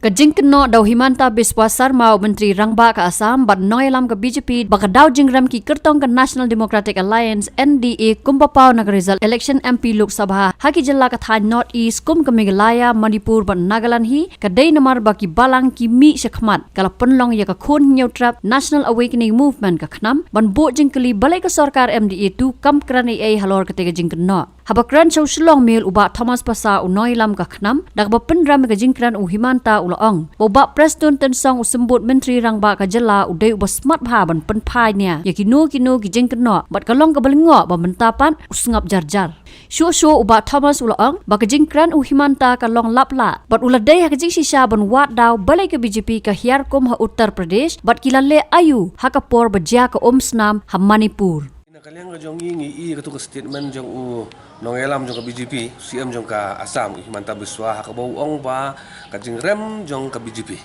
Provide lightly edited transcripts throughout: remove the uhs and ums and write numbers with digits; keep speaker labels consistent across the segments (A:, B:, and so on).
A: Kajing keno daw Himanta Biswa Sarma Menteri Rangba ke Assam bat noilam ke BJP baka daw jingram ki kertong ke National Democratic Alliance NDA kumpapau nak result election MP Lok Sabha haki jela ka thai North East kum ke Meghalaya Manipur ban Nagaland hi kadai namar baki balang ki mi sekhmat kala penlong ya ka khun nyau trap National Awakening Movement ka khnam ban bo jingkeli balai ke sarkar MDA tu kam krani ai halor ke tega jingkeno habakran chau shlong mil uba Thomas Pasa unoilam ka khnam dak ba penram ke jingkran u Himanta ong boba Preston tensong usembut Menteri Rangba ka jela udai uba smart bha ban penpai nia ya kinu ki jeng keno bat kalong ka balengo ba mentapan usngap jarjar sho uba Thomas ong ba ka jingkran u Himanta ka long lapla bat uladai ha ka jing shisha ban wat daw balai ke BJP ka hiar kom ha Uttar Pradesh bat kilale ayu ha ka por bajia ka Snam ha Manipur
B: kalian ngajong ngi ketua statement jong u nongelam jong ka BJP CM jong ka Assam Himanta Biswa ha ka bau ong ba ka jing rem jong ka BJP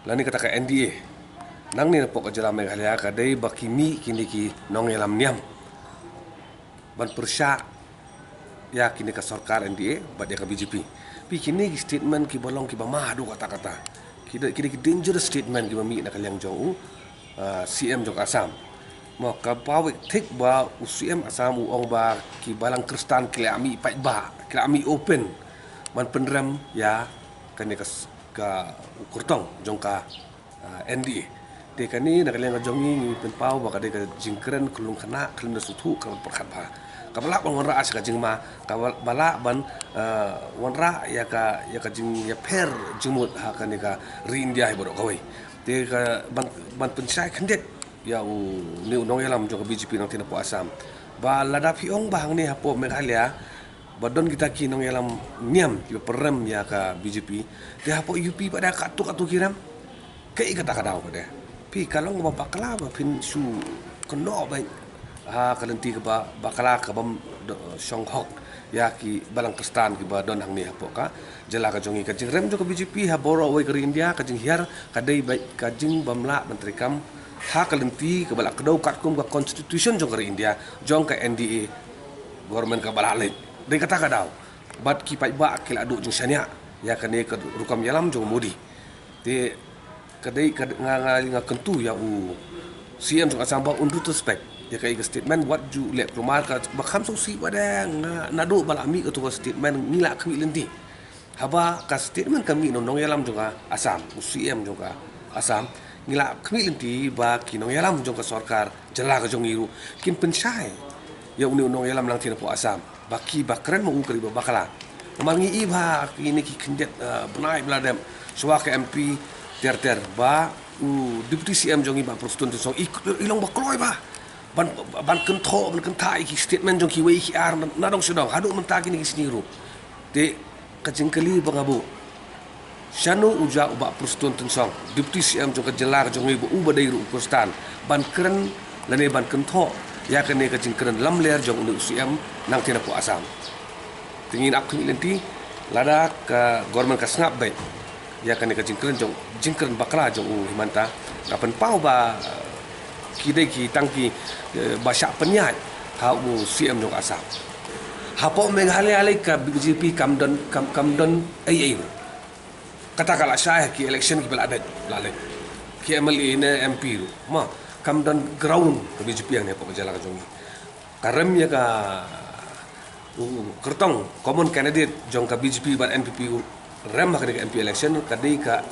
B: lani kata ka NDA nang ni pok ka jela Meghalaya ka dei bakimi kini ki nongelam niam ban persya ya kini ka sarkar NDA bat ya ka BJP pi kini statement ki bolong ki ba madu kata-kata kini dangerous statement ki mami na kalian jong u CM jong ka Assam maka pawik tik ba UCM Assam uong ba ki balang kristan kilami pai ba kilami open man penrem ya kani ka kurtong jong ka NDA de kani nak leng jong ni pen pau ba ka de ka jingkren kulung kana kelun sutu ka perkat ba ka bala ban wanra as ka jing ma ka bala ban wanra ya ka jing ya per jumut ha kani ka ri India hi bodo kawai de ka ban pensai khendet ya ni nongelam jong BJP nang tinapo Assam ba ladapi ong bahang ni hapo Meghalaya badon kita ki nongelam niam ki perem ya ka BJP de hapo UP pada katu kiram kai kata kadau pada pi kalong ba pakala ba pin su keno ba ha kalenti ke ba bakala ka bam Songhok ya ki balang kristan ki ba don hang ni hapo ka jela ka jongi ka jingrem jong BJP ha boro we ke India ka jing hiar ka dei baik ka jing bamla menteri kam ha kalenti ke balak kedau katkum ke constitution jong ke India jong ke NDA government ke balalik de kata kadau bat ki pai ba kila adu jong sania ya kane ke rukam yalam jong modi de kadai nga kentu ya u CM jong Assam ba undu respect ya kai ke statement what ju le promar ka bakham so si pada nadu balami ke tu statement ngila kami lenti haba ka statement kami nong yalam jong Assam CM jong Assam ngila kami lenti ba kinong yalam jong ka sarkar jela ka jong iru kin pensai ya uni nong yalam lang tinapo Assam baki bakren mo ukri ba bakala mangi iba kini ki kendet benai bladem suwa ka MP ter ba deputy CM jong iba prostun so ilong ba kloi ba ban kentho ban kentai ki statement jong ki wei ki ar na dong sedong hadu menta kini ki siniru de kajengkeli bangabu Shanu uja uba prostun tensong deputy CM jong kejelar jong ibu uba dai ru kustan ban keren lane ban kentho ya kene ka jingkren lam ler jong unu CM nang tinapo Assam tingin ak lenti lada ka government ka sngap bai ya kene ka jingkren bakla jong Himanta kapan pau ba kidai ki tangki basya penyat ha u CM jong Assam hapo Meghalaya lai ka BJP kamdon ai katakanlah saya ki election ki beladet lalek ki MLA ne MP ma kam dan ground ke BJP yang ne pok jala ka jongi karem ya ka kertong common candidate jong ka BJP ban NPP rem ka MP election kadai ka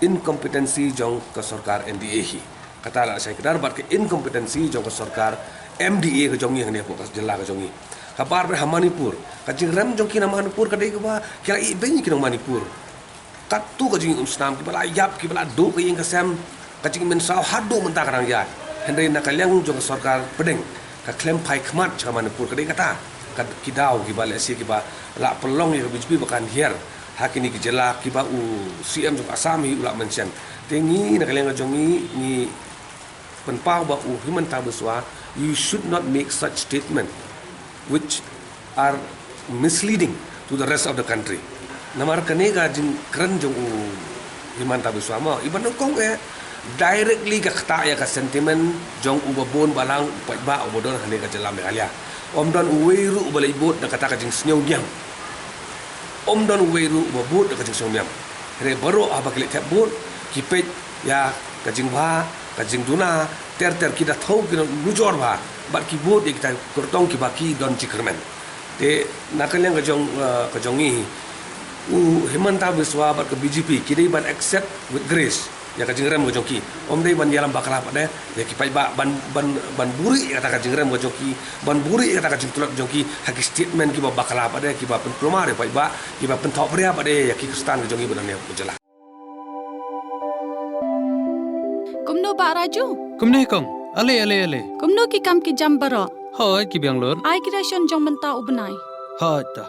B: incompetency jong ka sarkar NDA hi katalah saya kedar bat ke incompetency jong ka sarkar MDA ka jongi yang ne pok jala ka jongi kabar be Manipur ka jing rem jong ki na Manipur kadai ka ba kira i benyi ki na Manipur katu ka jing Snam ki bala yap ki bala do ki kasam ka jing men saw hadu menta karang ya hendai na kalyang jong sarkar pedeng ka klem pai khmat cha Manipur ka dei kata ka kidau ki bala si ki ba la pelong ya BJP bakan hiar hakini ki jela ki ba u CM jong Assam hi ula mention tengi na kalyang jong ni penpau ba u Himanta Biswa you should not make such statement which are misleading to the rest of the country namar kane ga jing kren jong Himanta Biswa ma iban kong directly ka kata ya ka sentiment jong ubabon balang pai ba obodon hane ka jela Meghalaya omdon uweiru balai bot na kata ka jing snyau diam omdon uweiru ubabot na ka jing snyau diam re baru abak le tebun kipet ya kajing ba kajing duna ter kita tahu kita nujor ba bat kibut kita kurtong kibaki don cikermen te nakal yang kajongi himanta biswa bat ke BJP kini ban accept with grace ya kajing rem kajongi dei ban yalam bakal apa deh ya kipai ba ban buri kata kajing rem kajongi ban buri kata kajing tulak kajongi haki statement kiba bakal apa deh kiba pen promare pai ba kiba pen top apa deh ya kistan kajongi benarnya berjalan.
C: Kumno ba Raju?
D: Kumne kong, ale.
C: Kumno ki kam ki jam baro.
D: Hoi ki biang lor.
C: Ai kira shon jong menta ubnai.
D: Hoi ta.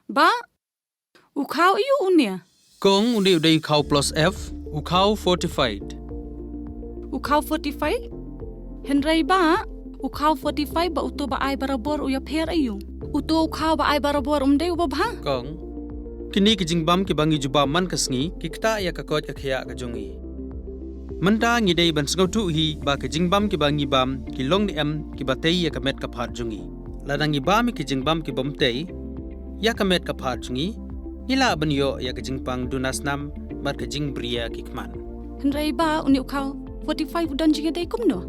C: Ba? Ukau iu unia.
D: Kong undi udai ukau plus F, ukau fortified.
C: Ukau 45? Henry ba? Ukau 45 ba uto ba ai barabor uya pher ayu. Uto ukau ba ai barabor umde uba ba?
D: Kong, kini ki jingbam ki bangi juba man kasngi, ki kta ya kakot ka khia ka jongi. Menta ngi dei ban sngau tu hi ba ki jingbam ki bangi bam ki long ni em ki batei ya ka met ka phat jongi. Ladangi bam ki jingbam ki bom tei ya ka met ka phat jongi. Ila ban yo ya ka jingpang dunas nam mar ka jing bria ki kman.
C: Henry ba uni ukau 45 udan jiga dei kumno.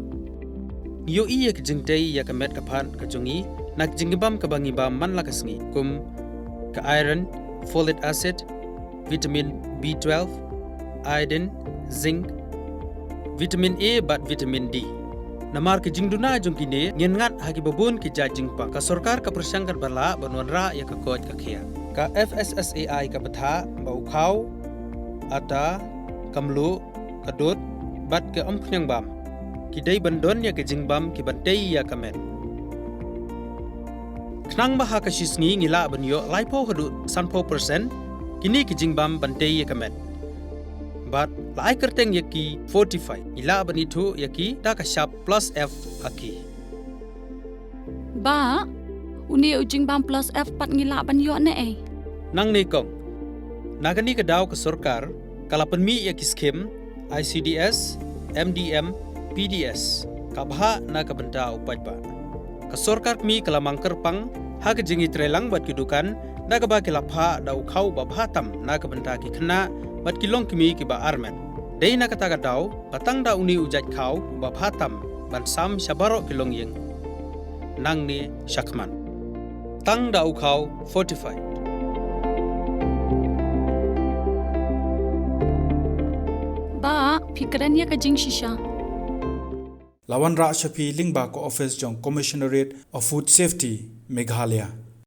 D: Yo iya ka jing tei ya ka met ka phat ka jongi nak jingbam ka bangi bam man la kasngi kum ka iron, folic acid, vitamin B12, iodine, zinc, vitamin A bat vitamin D. Namar ke jingduna jongkine ngen ngat hagi babun ki jajingpa ka sorkar ka persangkar bala banwanra ya ka kot ka khia. Ka FSSAI ka batha ba ukhau ata kamlu kadut bat ke omkhnyang bam. Ki dei bandon ya ke jingbam ki batei ya kamet. Knang baha ka shisngi ngila banyo laipo hadu 100% kini ki jingbam bantei ya kamet. But lai kerteng yaki 45 ila bani thu yaki da ka sharp plus F aki.
C: Ba? Uni ujing bam plus F pat ngila ban yo ne eh.
D: Nang ne kong nagani ka daw ka sorkar kala penmi yaki skim ICDS, MDM, PDS ka bha na ka benta upaj ba. Ka sorkar mi kala mangker pang ha ka jingi trelang bat kidukan da ka ba kila pha da ukhau ba bhatam na ka benta ki khna bat kilong kimi ki ba armen. Dei na kata daw batang da uni ujat khau ba bhatam ban sam shabaro kilong yeng. Nang ni shakman. Tang da ukhau 45.
C: Ba, fikran ya ka jing shisha.
E: Lawan Ra Shafi Lingba ko office jong Commissionerate of Food Safety Meghalaya.